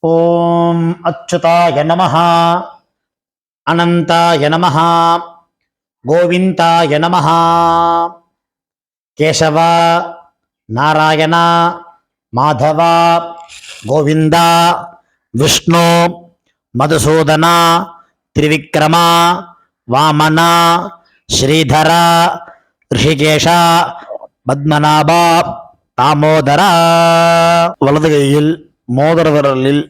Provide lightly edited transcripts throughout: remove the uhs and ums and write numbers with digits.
ஓம் அச்சுதாய நமஹ, அனந்தாய நமஹ, கோவிந்தாய நமஹ. கேசவ, நாராயண, மாதவ, கோவிந்தா, விஷ்ணு, மதுசூதன, திரிவிக்ரம, வாமன, ஸ்ரீதர, ரிஷிகேஷ, பத்மநாப, தாமோதர. வலது கையில் மோதிர விரலில்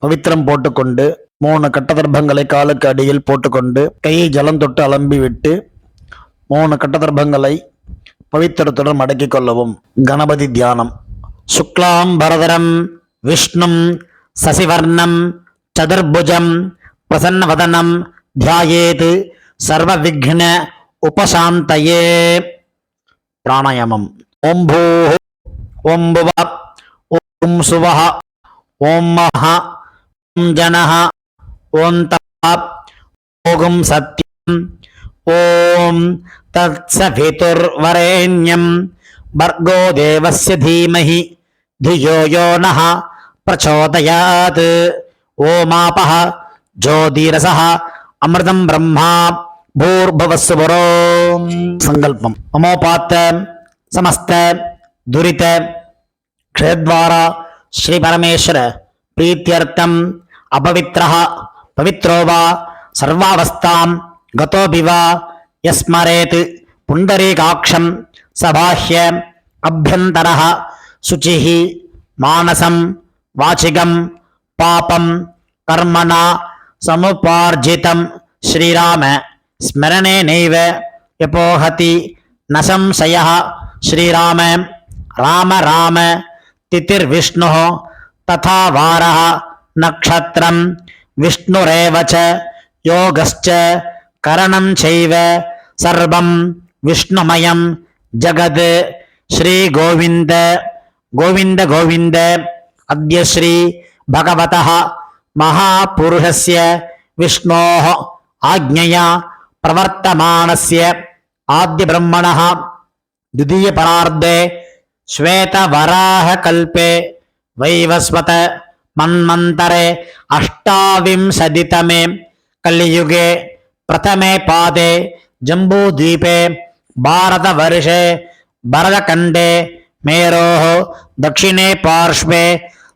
பவித்திரம் போட்டுக்கொண்டு 3 கட்டதர்பங்களை காலுக்கு அடியில் போட்டுக்கொண்டு கையை ஜலம் தொட்டு அலம்பி விட்டு 3 கட்டதர்பங்களை பவித்திரத்துடன் மடக்கிக் கொள்ளவும். கணபதி தியானம். சுக்லாம் பரதரம் விஷ்ணும் சசிவர்ணம் சதுர்புஜம் பிரசன்னவதனம் தியாயேத் சர்வ விக்ன உபசாந்தயே. பிராணாயாமம். ஓம் பூ ஓம் புவ ஓம் சுவஹ ஓம் மஹ ஓம் ஜனஹ ஓம் தப ஓம் சத்யம் ஓம் தத்சவிதுர்வரேண்யம் பர்கோ தேவஸ்ய தீமஹி धियो यो नः प्रचोदयात्. ओमापः ज्योतिरसः अमृतं ब्रह्मा भूर्भुवस्सुवरो. संकल्पम. ममोपात्त समस्त दुरित क्षेत्रद्वारा श्री परमेश्वर प्रीत्यर्थम अपवित्रः पवित्रो वा सर्वावस्थां गतोऽपि वा यस्मरेत् पुण्डरीकाक्षं सबाह्य अभ्यन्तरः शुचिः मानसं वाचिकं पापं कर्मणा समुपार्जितं श्रीराम स्मरणेनैव यपोहति न संशयः. श्रीराम राम राम तिथिर्विष्णुः तथा वारः नक्षत्रं विष्णुरेव च योगश्च करणं चैव सर्वं विष्णुमयं जगत्. श्री गोविंद गोविंद गोविंद. अद्य श्री भगवतः महापुरुषस्य विष्णोः आज्ञया प्रवर्तमानस्य आद्य ब्रह्मणः द्वितीय परार्धे श्वेतवराहकल्पे वैवस्वत मन्वन्तरे अष्टाविंशतितमे कलियुगे प्रथमे पादे जम्बूद्वीपे भारतवर्षे भरतखण्डे मेरोः दक्षिणे पार्श्वे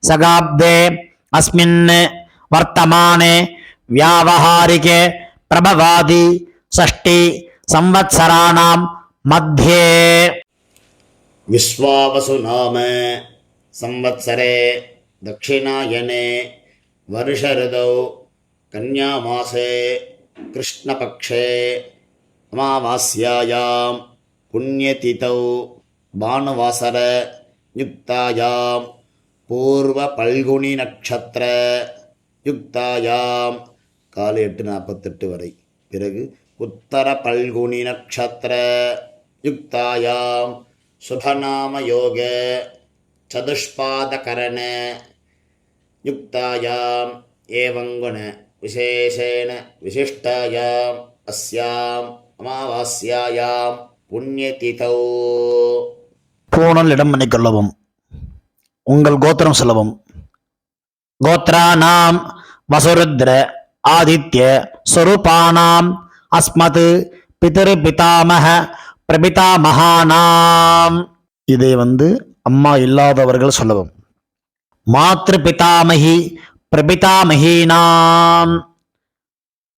सगाब्दे अस्मिन् वर्तमाने व्यावहारिके प्रभवादि षष्टि संवत्सराणां मध्ये विश्वावसु नाम संवत्सरे दक्षिणायने वर्षऋतौ कन्यामासे कृष्णपक्षे अमावास्यायां पुण्यतिथौ भानुवासर युक्तायां पूर्वपल्गुनी नक्षत्र युक्तायां காலை 8:48 வரை. பிறகு உத்தர பல்குனி நட்சத்திர யுக்தாயாம் சுபநாம யோக சதுஷ்பாதகரண யுக்தாயாம் ஏவங்குண விசேஷேண விசிஷ்டாயாம் அஸ்யாம் அமாவாஸ்யாயாம் புண்ணியதிதௌ. பூணல் இடம் பண்ணிக்கொள்ளவும். உங்கள் கோத்திரம் சொல்லவும். கோத்ரானாம் வசுருத்ர ஆதித்ய ஸ்வரூபானாம் அஸ்மத் பிதரு பிதாமக பிரபிதாமகானாம். இதை அம்மா இல்லாதவர்கள் சொல்லவும். மாத்ரு பிதாமகி பிரபிதாமகீனாம்.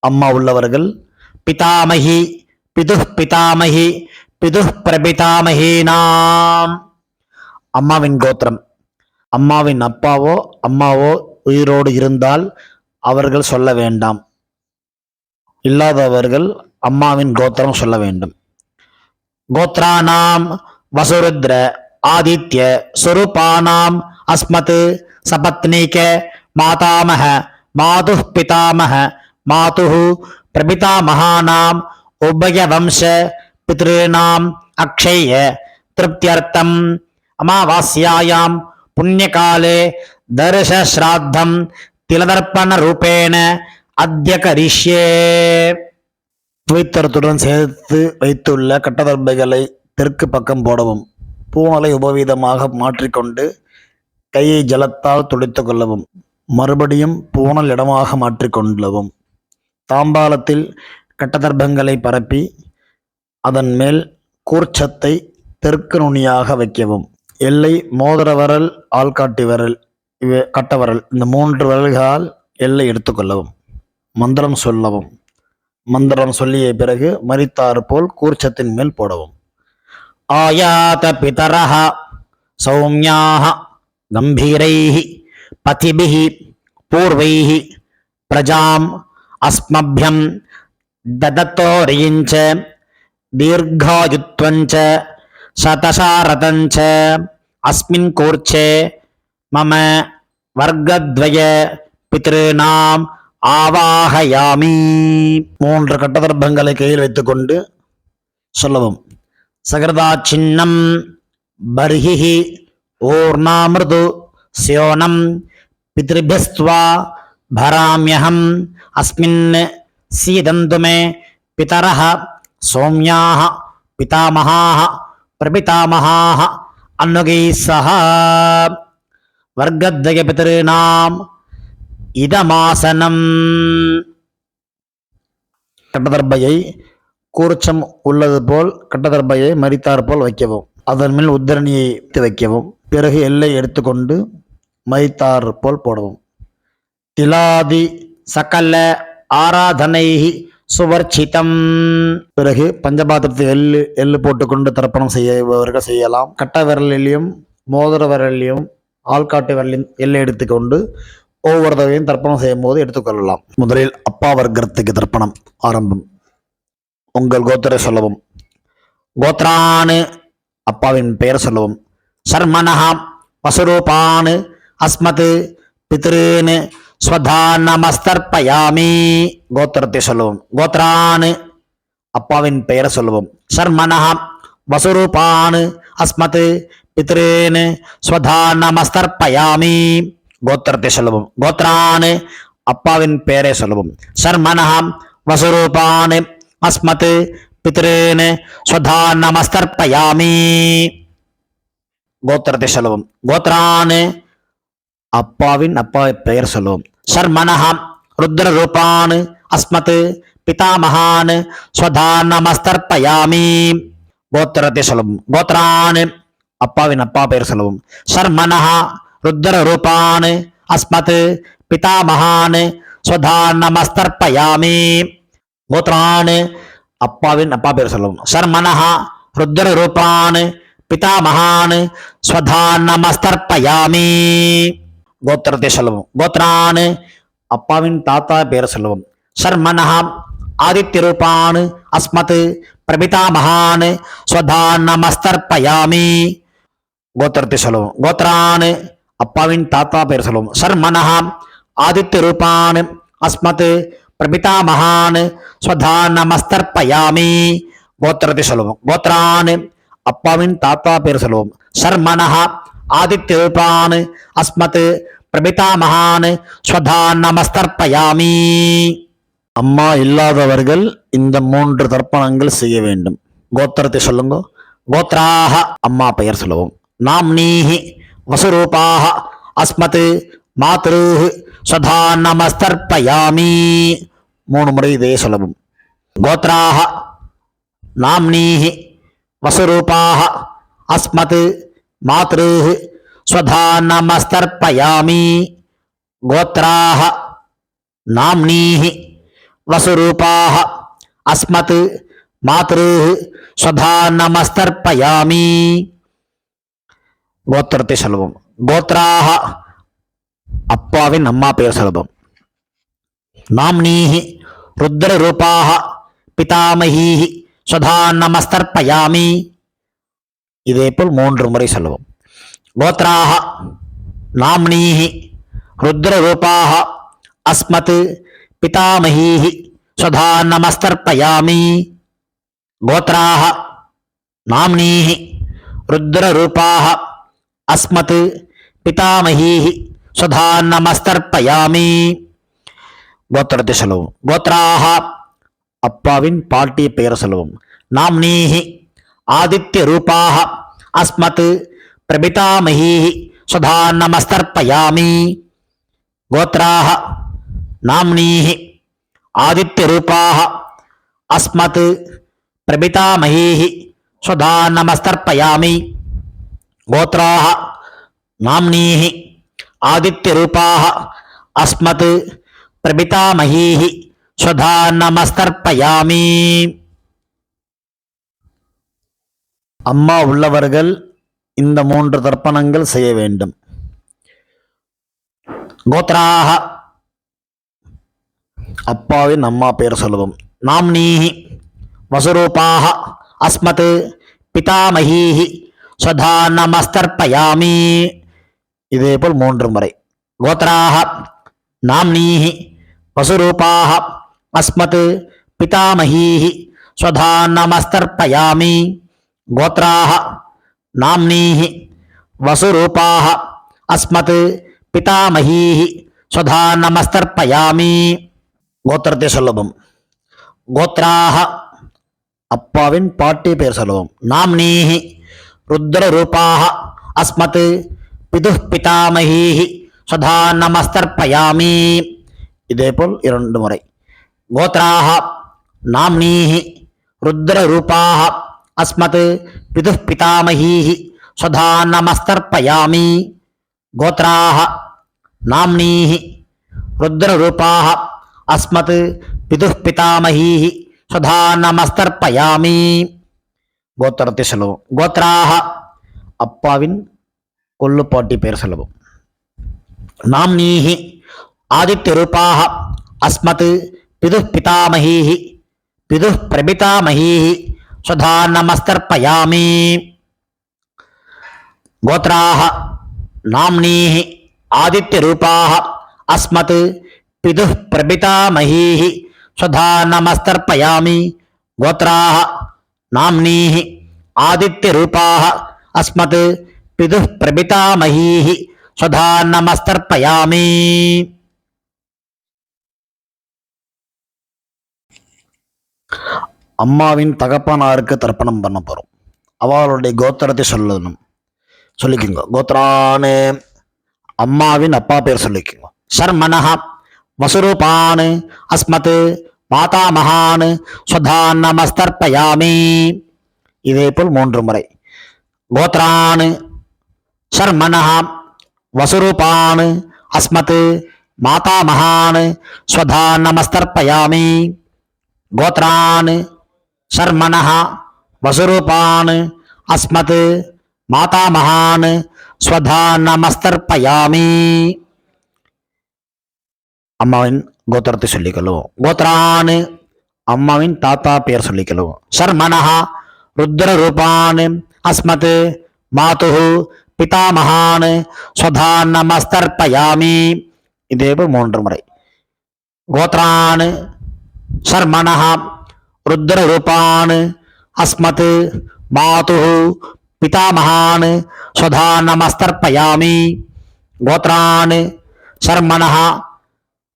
அம்மா உள்ளவர்கள் பிதாமகி பிதுஹ் பிதாமகி பிதுஹ் பிரபிதாமகீனாம். அம்மாவின் கோத்திரம். அம்மாவின் அப்பாவோ அம்மாவோ உயிரோடு இருந்தால் அவர்கள் சொல்ல வேண்டாம். இல்லாதவர்கள் அம்மாவின் கோத்திரம் சொல்ல வேண்டும். கோத்ரானாம் வசுருத்ர ஆதித்ய ஸ்வரூபானாம் அஸ்மத் சபத்னீக மாதாமக மாதுஹ் பிதாமக மாதுஹு பிரபிதாமகானாம் உபய வம்ச பித்ருநாம் அக்ஷய திருப்தியர்த்தம் அமாவாஸ்யாயாம் புண்ணியகாலே தர்ஷ ஸ்ராத்தம் திலதர்ப்பண ரூபேண அத்ய கரிஷ்யே. பவித்திரத்துடன் சேர்த்து வைத்துள்ள கட்டதர்பைகளை தெற்கு பக்கம் போடவும். பூணலை உபவீதமாக மாற்றிக்கொண்டு கையை ஜலத்தால் துடைத்து கொள்ளவும். மறுபடியும் பூணல் இடமாக மாற்றிக்கொள்ளவும். தாம்பாலத்தில் கட்டதர்பங்களை பரப்பி அதன் மேல் கூர்ச்சத்தை தெற்கு நுனியாக வைக்கவும். எல்லை மோதிர விரல், ஆள்காட்டி விரல், கட்டவரல், இந்த 3 விரல்களால் எல்லை எடுத்துக்கொள்ளவும். மந்திரம் சொல்லவும். மந்திரம் சொல்லிய பிறகு மரித்தாறு போல் கூர்ச்சத்தின் மேல் போடவும். ஆயாத பிதரஹ சௌம்யாஹ கம்பீரைஹி பதிபிஹி பூர்வைஹி பிரஜாம் அஸ்மப்யம் ததத்தோரியிஞ்ச தீர்காயுத்வஞ்ச சதசாரதஞ்ச அஸ்மின் கூர்ச்சே மம வர்க்கத்வய பித்ருநாம் ஆவாஹயாமி. 3 கட்டதர்பங்களை கையில் வைத்துக்கொண்டு சொல்லவும். சகரதா சின்னம் பர்ஹிஹி ஊர்ணாமிருது ஸ்யோனம் பித்ருபியஸ்த்வா பராம்யஹம் அஸ்மின் சீதந்து மே பிதரஹ சௌம்யாஹ பிதாமஹாஹ பிரபிதாமஹாஹ அன்னுகைः சஹ வர்க்கத்வய பித்ருநாம் இதமாசனம். கட்டதர்பையை கூர்ச்சம் உள்ளது போல் கட்டதர்பையை மரித்தார் போல் வைக்கவும். அதன் மேல் உத்தரணியை வைக்கவும். பிறகு எல்லை எடுத்துக்கொண்டு மரித்தார் போல் போடவும். திலாதி சகல ஆராதனை சுவர்ச்சிதம். பிறகு பஞ்சபாத்திரத்தில் எள்ளு போட்டுக்கொண்டு தர்ப்பணம் செய்யவர்கள் செய்யலாம். கட்ட விரலிலையும் மோதிர விரலிலையும் ஆள்காட்டு விரலையும் எல்லை எடுத்துக்கொண்டு ஒவ்வொரு தடவையும் தர்ப்பணம் செய்யும் போது எடுத்துக்கொள்ளலாம். முதலில் அப்பா வர்க்கத்துக்கு தர்ப்பணம் ஆரம்பம். உங்கள் கோத்திரை சொல்லவும். கோத்ரானு அப்பாவின் பெயர் சொல்லவும். சர்மனஹா வசுரூபான் அஸ்மத் பித்ருன் ஸ்வதானமஸ்தர்ப்பயாமி. கோத்திரத்தை சொல்லவும். கோத்ரானு அப்பாவின் பெயர் சொல்லவும். சர்மனஹா வசுரூபான் அஸ்மத் பித்ருன் ஸ்வதானமஸ்தர்ப்பயாமி. கோத்திரத்தை சொல்லவும். கோத்ரான் அப்பாவின் பெயரை சொல்லவும். சர்மனஹா வசுரூபான் அஸ்மத் பித்ருன் ஸ்வதானமஸ்தர்ப்பயாமி. கோத்திரத்தை சொல்லவும். கோத்ரான் அப்பாவின் பெயர் சொல்லவும். சர்மனஹா ருத்ர ரூபான் அஸ்மத் பிதாமஹான் ஸ்வதானமஸ்தர்ப்பயாமி. கோத்திரத்தை சொல்லவும். கோத்ரான் அப்பாவின் பெயர் சொல்லவும். சர்மனஹா ருத்ர ரூபான் அஸ்மத் பிதாமஹான் ஸ்வதானமஸ்தர்ப்பயாமி. கோத்ரான் அப்பாவின் பெயர் சொல்லவும். சர்மனஹா ருத்ர ரூபான் பிதாமஹான் ஸ்வதானமஸ்தர்ப்பயாமி. கோத்திரத்தை சொல்லவும். கோத்ரான் அப்பாவின் தாத்தா பெயர் சொல்லவும். சர்மனஹா ஆதித்ய ரூபான் அஸ்மத் பிரபிதாமஹான் ஸ்வதானமஸ்தர்ப்பயாமி. கோத்திரத்தை சொல்லவும். கோத்ரான் அப்பாவின் தாத்தா பெயர் சொல்லவும். சர்மனஹா ஆதித்ய ரூபான் அஸ்மத் பிரபிதாமஹான் ஸ்வதானமஸ்தர்ப்பயாமி. கோத்திரத்தை சொல்லவும். கோத்ரான் அப்பாவின் தாத்தா பெயர் சொல்லவும். சர்மனஹா ஆதித்ய ரூபான் அஸ்மத் பிரபிதாமஹான் ஸ்வதானமஸ்தர்ப்பயாமி. அம்மா இல்லாதவர்கள் இந்த 3 தர்ப்பணங்கள் செய்ய வேண்டும். கோத்திரத்தை சொல்லுங்க. கோத்ராஹ அம்மா பெயர் சொல்லவும். நாம்னீஹி வசுரூபாஹ அஸ்மத் மாத்ருஹ் ஸ்வதானமஸ்தர்ப்பயாமி. 3 முறை இதே சொல்லவும். கோத்ராஹ நாம்னீஹி வசுரூபாஹ அஸ்மத் மாத்ருஹ் ஸ்வதானமஸ்தர்ப்பயாமி. கோத்ராஹ நாம்னீஹி வசுரூபாஹ அஸ்மத் மாத்ருஹ் ஸ்வதானமஸ்தர்ப்பயாமி. கோத்திரத்தை சொல்லவும். கோத்ராஹ அப்பாவின் பெயர் சொல்லவும். நாம்னீஹி ருத்ர ரூபாஹ பிதாமஹீஹி ஸ்வதானமஸ்தர்ப்பயாமி. இதேபோல் 3 முறை சொல்லவும். கோத்ராஹ நாம்னீஹி ருத்ர ரூபாஹ அஸ்மத் பிதாமஹீஹி ஸ்வதானமஸ்தர்ப்பயாமி. கோத்ராஹ நாம்னீஹி ருத்ர ரூபாஹ அஸ்மத் பிதாமஹீஹி ஸ்வதானமஸ்தர்ப்பயாமி. கோத்திரத்தை சொல்லவும். கோத்ராஹ அப்பாவின் பாட்டி பெயர் சொல்லவும். நாம்னீஹி ஆதித்ய ரூபாஹ அஸ்மத் பிரபிதாமஹீஹி ஸ்வதானமஸ்தர்ப்பயாமி. கோத்ராः நாம்னீः ஆதித்யரூபாः அஸ்மத் பிரபிதாமகீः ஸ்வதா நமஸ்தர்ப்பயாமி. கோத்ராः நாம்னீः ஆதித்யரூபாः அஸ்மத் பிரபிதாமகீः ஸ்வதா நமஸ்தர்ப்பயாமி. அம்மா உள்ளவர்கள் இந்த 3 தர்ப்பணங்கள் செய்ய வேண்டும். கோத்ராக அப்பாவின் அம்மா பெயர் சொல்லுவோம். நாம்னீஹி வசுரூபாக அஸ்மத் பிதாமகீஹி ஸ்வதா நமஸ்தர்ப்பயாமி. இதேபோல் 3 முறை. கோத்ராக நாம்னீஹி வசுரூபாக அஸ்மத் பிதாமகீஹி ஸ்வதா நமஸ்தர்ப்பயாமி. கோத்ராः நாம்னீः வசுரூபாः அஸ்மத் பிதாமகீः ஸ்வதா நமஸ்தர்ப்பயாமி. கோத்திரத்தை சொல்லவும். கோத்ராः அப்பாவின் பாட்டி பெயர் சொல்லவும். நாம்னீः ருத்ரரூபாः அஸ்மத் பிதுः பிதாமகீः ஸ்வதா நமஸ்தர்ப்பயாமி. இதேபோல் 2 முறை. கோத்ராः நாம்னீः ருத்ரரூபாः அஸ்மத் பிதுः பிதாமகீः ஸ்வதா நமஸ்தர்ப்பயாமி. கோத்ராः நாம்னீः ருத்ரரூபாः அஸ்மத் பிதுः பிதாமகீः ஸ்வதா நமஸ்தர்ப்பயாமி. கோத்திரத்தை சொல்லவும். கோத்ராः அப்பாவின் கொள்ளுப்பாட்டி பெயர் சொல்லவும். நாம்னீः ஆதித்யரூபாः அஸ்மத் பிதுः பிதாமகீः பிதுः பிரபிதாமகீः ஸ்வதா நமஸ்தர்ப்பயாமி. கோத்ராः நாம்னீः ஆதித்யரூபாः அஸ்மத் பிதுः பிரபிதாமகீः ஸ்வதா நமஸ்தர்ப்பயாமி. கோத்ராः நாம்னீः ஆதித்யரூபாः அஸ்மத் பிதுः பிரபிதாமகீः ஸ்வதா நமஸ்தர்ப்பயாமி. அம்மாவின் தகப்பனாருக்கு தர்ப்பணம் பண்ண போகிறோம். அவளுடைய கோத்திரத்தை சொல்லிக்கோங்க. கோத்ரானு அம்மாவின் அப்பா பேர் சொல்லிக்கோங்க. சர்மனஹ வசுரூபான் அஸ்மத் மாதாமகான் ஸ்வதா நமஸ்தர்ப்பயாமி. இதேபோல் 3 முறை. கோத்ரான் சர்மனஹ வசுரூபான் அஸ்மத் மாதாமகான் ஸ்வதா நமஸ்தர்ப்பயாமி. கோத்ரான் சர்மனஹ வசுரூபான் அஸ்மத் மாதாமகான் ஸ்வதா நமஸ்தர்ப்பயாமி. அம்மாவின் கோத்திரத்தை சொல்லிக்கொள்ளுவோம். கோத்ரான் அம்மாவின் தாத்தா பெயர் சொல்லிக்கொள்ளுவோம். சர்மனஹ ருத்ரரூபான் அஸ்மத் மாதுஹு பிதாமகான் ஸ்வதா நமஸ்தர்ப்பயாமி. இதேபோல் 3 முறை. கோத்ரான் சர்மனஹ ருத்ரரூபான் அஸ்மத் மாதுஹு பிதாமகான் ஸ்வதா நமஸ்தர்ப்பயாமி. கோத்ரான் சர்மனஹ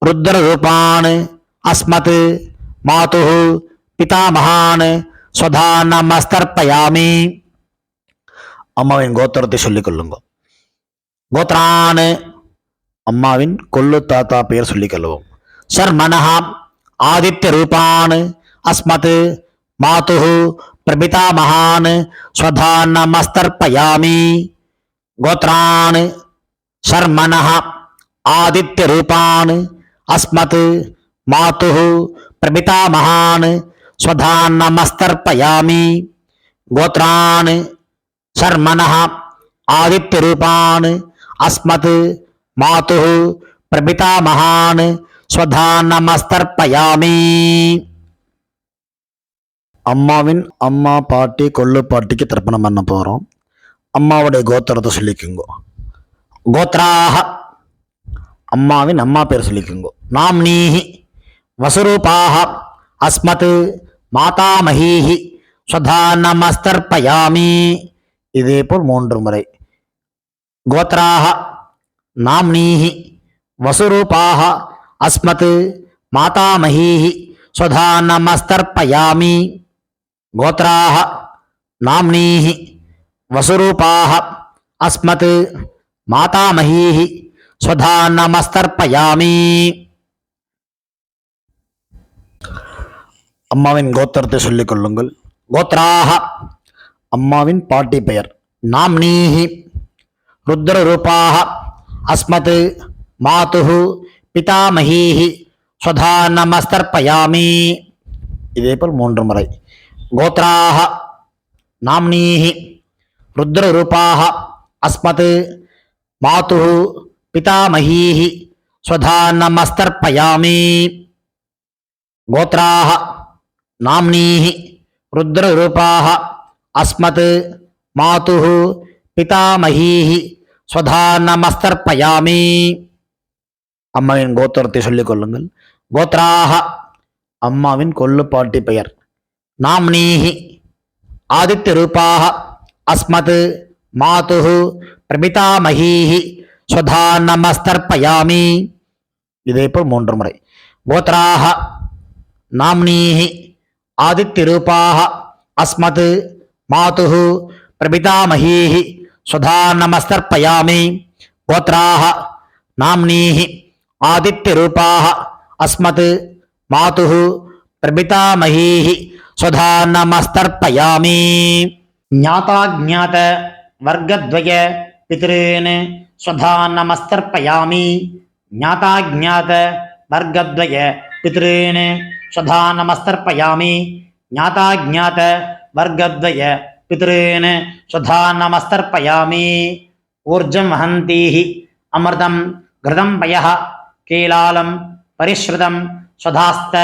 ருத்ரரூபான் அஸ்மத் மாதுஹு பிதாமகான் ஸ்வதா நமஸ்தர்ப்பயாமி. அம்மாவின் கோத்திரத்தை சொல்லிக் கொள்ளுங்க. கோத்ரான் அம்மாவின் கொள்ளு தாத்தா பெயர் சொல்லிக் கொள்ளுவோம். சர்மனஹ ஆதித்யரூபான் அஸ்மத் மாதுஹு பிரபிதாமகான் ஸ்வதா நமஸ்தர்ப்பயாமி. கோத்ரான் சர்மனஹ ஆதித்யரூபான் அஸ்மத் மாதுஹு பிரபிதாமகான் ஸ்வதா நமஸ்தர்ப்பயாமி. கோத்ரான் சர்மனஹ ஆதித்யரூபான் அஸ்மத் மாதுஹு பிரபிதாமகான் ஸ்வதா நமஸ்தர்ப்பயாமி. அம்மாவின் அம்மா பாட்டி கொள்ளு பாட்டிக்கு தர்ப்பணம் பண்ண போகிறோம். அம்மாவுடைய கோத்திரத்தை சொல்லிக்குங்கோ. கோத்ராக அம்மாவின் அம்மா பேர் சொல்லிக்குங்கோ. நாம்னீஹி வசுரூபாக அஸ்மத் மாதாமகீஹி ஸ்வதா நமஸ்தர்ப்பயாமி. இதேபோல் 3 முறை. கோத்ராக நாம்னீஹி வசுரூபாக அஸ்மத் மாதாமகீஹி ஸ்வதா நமஸ்தர்ப்பயாமி. கோத்ராக நாம்னீஹி வசுரூபாக அஸ்மத் மாதாமகீஹி ஸ்வதா நமஸ்தர்ப்பயாமி. அம்மாவின் கோத்திரத்தை சொல்லிக் கொள்ளுங்கள். கோத்ராஹ அம்மாவின் பாட்டி பெயர். நாம்னீஹி ருத்ரரூபாஹ அஸ்மத் மாதுஹு பிதாமஹீஹி ஸ்வதா நமஸ்தர்ப்பயாமி. இதேபோல் 3 முறை. கோத்ராஹ நாம்னீஹி ருத்ரரூபாஹ அஸ்மத் மாதுஹு பிதாமஹீஹி ஸ்வதா நமஸ்தர்ப்பயாமி. கோத்ராஹ நாம்னீஹி ருத்ரரூபாஹ அஸ்மத் மாதுஹு பிதாமஹீஹி ஸ்வதா நமஸ்தர்ப்பயாமி. அம்மாவின் கோத்திரத்தை சொல்லிக் கொள்ளுங்கள். கோத்ராஹ அம்மாவின் கொள்ளுப்பாட்டி பெயர். நாம்னீஹி ஆதித்யரூபாஹ அஸ்மத் மாதுஹு பிரபிதாமஹீஹி ஸ்வதா நமஸ்தர்ப்பயாமி. இதேபோல் 3 முறை. கோத்ராஹ நாம்னீஹி ஆதித்யரூபாஹ அஸ்மத் மாதுஹு பிரபிதாமஹீஹி ஸ்வதா நமஸ்தர்ப்பயாமி. கோத்ராஹ நாம்னீஹி ஆதித்யரூபாஹ அஸ்மத் மாதுஹு பிரபிதாமஹீஹி ஸ்வதா நமஸ்தர்ப்பயாமி. ஞாதாஜ்ஞாத வர்க்கத்வய பித்ருன் ஸ்வதா நமஸ்தர்ப்பயாமி. ஞாதாஜ்ஞாத வர்க்கத்வய பித்ருன் ஸ்வதா நமஸ்தர்ப்பயாமி. ஞாதாஜ்ஞாத வர்க்கத்வய பித்ருன் ஸ்வதா நமஸ்தர்ப்பயாமி. ஊர்ஜம் வஹந்தீஹி அமிர்தம் கிருதம் பயः கீலாலம் பரிஸ்ருதம் ஸ்வதாஸ்த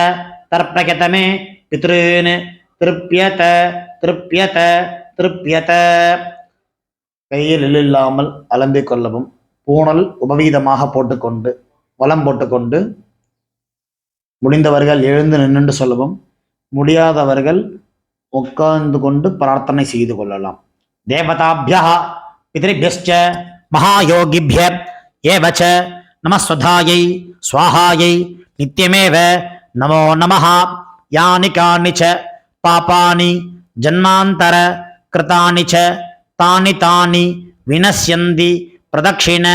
தர்ப்பயதமே பித்ருன் திருப்யத திருப்யத திருப்யத. கையில் இல்லாமல் அலம்பிக் கொள்ளவும். பூணல் உபவீதமாக போட்டுக்கொண்டு வலம் போட்டுக்கொண்டு முடிந்தவர்கள் எழுந்து நின்று சொல்லவும். முடியாதவர்கள் உட்கார்ந்து கொண்டு பிரார்த்தனை செய்து கொள்ளலாம். தேவதாபியா பித்ருபியஸ்ச மகாயோகிபிய ஏவச்ச நமஸ்வதாயை ஸ்வாஹாயை நித்யமேவ நமோ நமஹ. யானி கானி ச பாபானி ஜன்மாந்தர கிருதானி ச தானி தானி வினஸ்யந்தி பிரதட்சிண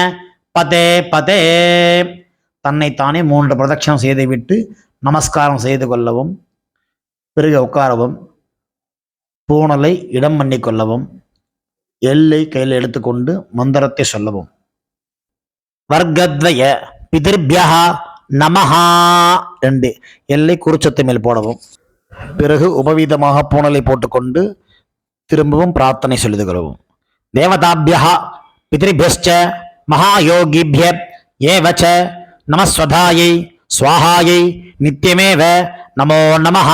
பதே பதே. தன்னைத்தானே 3 பிரதட்சணம் செய்துவிட்டு நமஸ்காரம் செய்து கொள்ளவும். பிறகு உட்காரவும். பூணலை இடம் பண்ணி கொள்ளவும். எல்லை கையில் எடுத்துக்கொண்டு மந்திரத்தை சொல்லவும். வர்க்கத்வய பிதிர்பியா நமஹா 2 எல்லை குறிச்சத்தை மேல் போடவும். பிறகு உபவீதமாக பூணலை போட்டுக்கொண்டு திரும்பவும் பிரார்த்தனை சொல்லிது கொள்ளவும். தேவதாபியா பித்ருபியஸ்ச மகாயோகிபிய ஏவச்ச நமஸ்வதாயை ஸ்வாஹாயை நித்யமேவ நமோ நமஹ.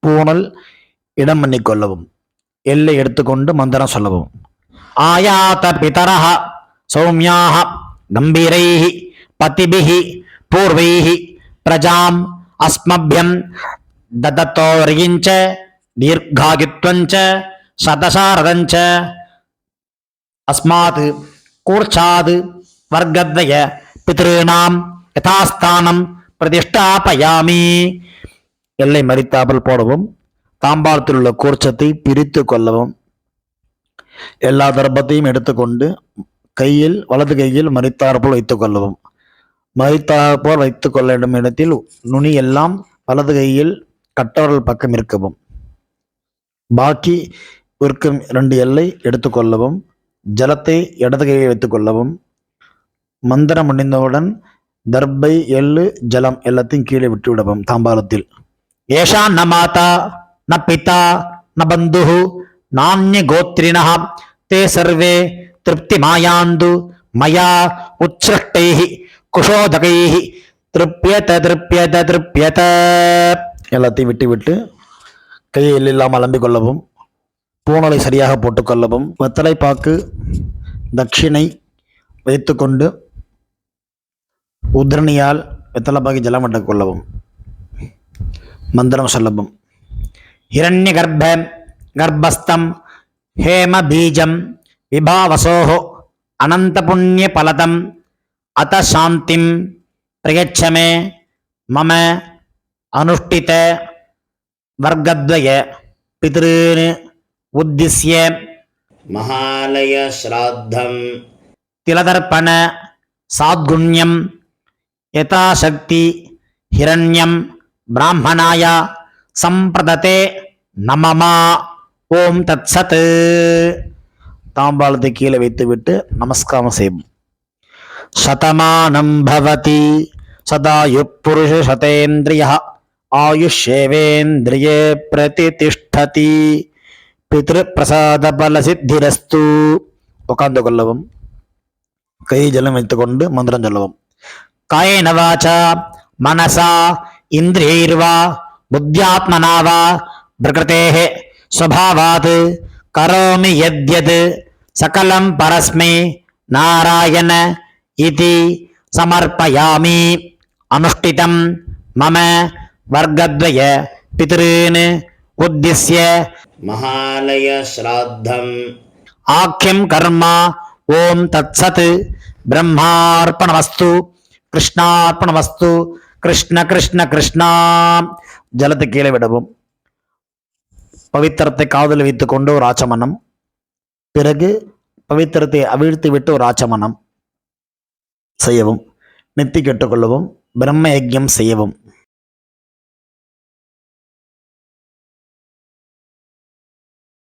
பூணல் இடம் பண்ணி கொள்ளவும். எல்லை எடுத்துக்கொண்டு மந்திரம் சொல்லவும். ஆயாத பிதரஹ சௌமியாஹ கம்பீரைஹி பதிபிஹி பூர்வைஹி பிரஜாம் அஸ்மப்யம் ததத்தோரியிஞ்ச தீர்காயுத்வஞ்ச சதசாரதஞ்ச அஸ்மாத் கூர்ச்சாத் வர்க்கத்வய பித்ருணாம் யதாஸ்தானம் பிரதிஷ்டாபயாமி. எல்லை மறித்தாமல் போடவும். தாம்பாளத்தில் உள்ள கூர்ச்சத்தை பிரித்து கொள்ளவும். எல்லா தர்ப்பத்தையும் எடுத்துக்கொண்டு கையில் வலது கையில் மறித்தாற்போல் வைத்துக் கொள்ளவும். மறித்தாற்போல் வைத்துக் கொள்ள வேண்டும் இடத்தில் நுனி எல்லாம் வலது கையில் கட்டவரல் பக்கம் இருக்கவும். பாக்கி இருக்கும் 2 எல்லை எடுத்துக்கொள்ளவும். ஜலத்தை இடது கையில் வைத்துக் கொள்ளவும். மந்திரம் முடிந்தவுடன் தர்பை எள்ளு ஜலம் எல்லாத்தையும் கீழே விட்டு விடவும். தாம்பாளத்தில் ஏஷா ந மாதா ந பிதா ந பந்துஹு நான்ய கோத்ரிணஹ தே சர்வே திருப்தி மாயாந்து மயா உச்ச்ருஷ்டைஹி குஷோதகைஹி திருப்யத திருப்யத திருப்யத. எல்லாத்தையும் விட்டு விட்டு கையில் இல்லாமல் அலம்பிக் கொள்ளவும். பூணலை சரியாக போட்டுக்கொள்ளவும். வெத்தலை பாக்கு தட்சிணை வைத்துக்கொண்டு உத்ரணியால் வெத்தலை பாக்கி ஜலம் விட்டு கொள்ளவும். மந்திரம் சொல்லவும். ஹிரண்ய கர்ப்ப கர்ப்பஸ்தம் ஹேம பீஜம் விபாவசோஹ அனந்த புண்ணிய பலதம் அத சாந்திம் பிரயச்சமே மம அனுஷ்டித வர்க்கத்வய பித்ருன் உத்திஸ்ய மகாலய ஸ்ராத்தம் திலதர்ப்பண சாத்குண்யம் யதாசக்தி ஹிரண்யம் பிராமணாய சம்பிரததே நமமா. ஓம் தத்சத். தாம்பாளத்தை கீழே வைத்துவிட்டு நமஸ்காரம் செய்யும். சதமானம் பவதி சதாயு புருஷ சதேந்திரிய ஆயுஷேவேந்திரியே பிரதிதிஷ்டதி. பித்ரு பிரசாத பல சித்திரஸ்து. உட்கார்ந்து கொள்ளவும். கை ஜலம் வைத்துக்கொண்டு மந்திரம் சொல்லவும். காயேன வாசா மனசா இந்திரியைர்வா புத்தியாத்மனா வா பிரகிருதேஹ ஸ்வபாவாத் கரோமி யத்யத் சகலம் பரஸ்மை நாராயண இதி சமர்ப்பயாமி. அனுஷ்டிதம் மம வர்க்கத்வய பித்ருன் உத்திஸ்ய மகாலய ஸ்ராத்தம் ஆக்கியம் கர்மா. ஓம் தத்சத். பிரம்மார்ப்பணமஸ்து. கிருஷ்ணார்ப்பணமஸ்து. கிருஷ்ண கிருஷ்ண கிருஷ்ணா. ஜலத்தை கீழே விடவும். பவித்திரத்தை காதில் வைத்துக் கொண்டு ஒரு ஆச்சமனம். பிறகு பவித்திரத்தை அவிழ்த்து விட்டு ஒரு ஆச்சமனம் செய்யவும். நெத்தி கெட்டுக்கொள்ளவும். பிரம்ம யஜ்யம் செய்யவும்.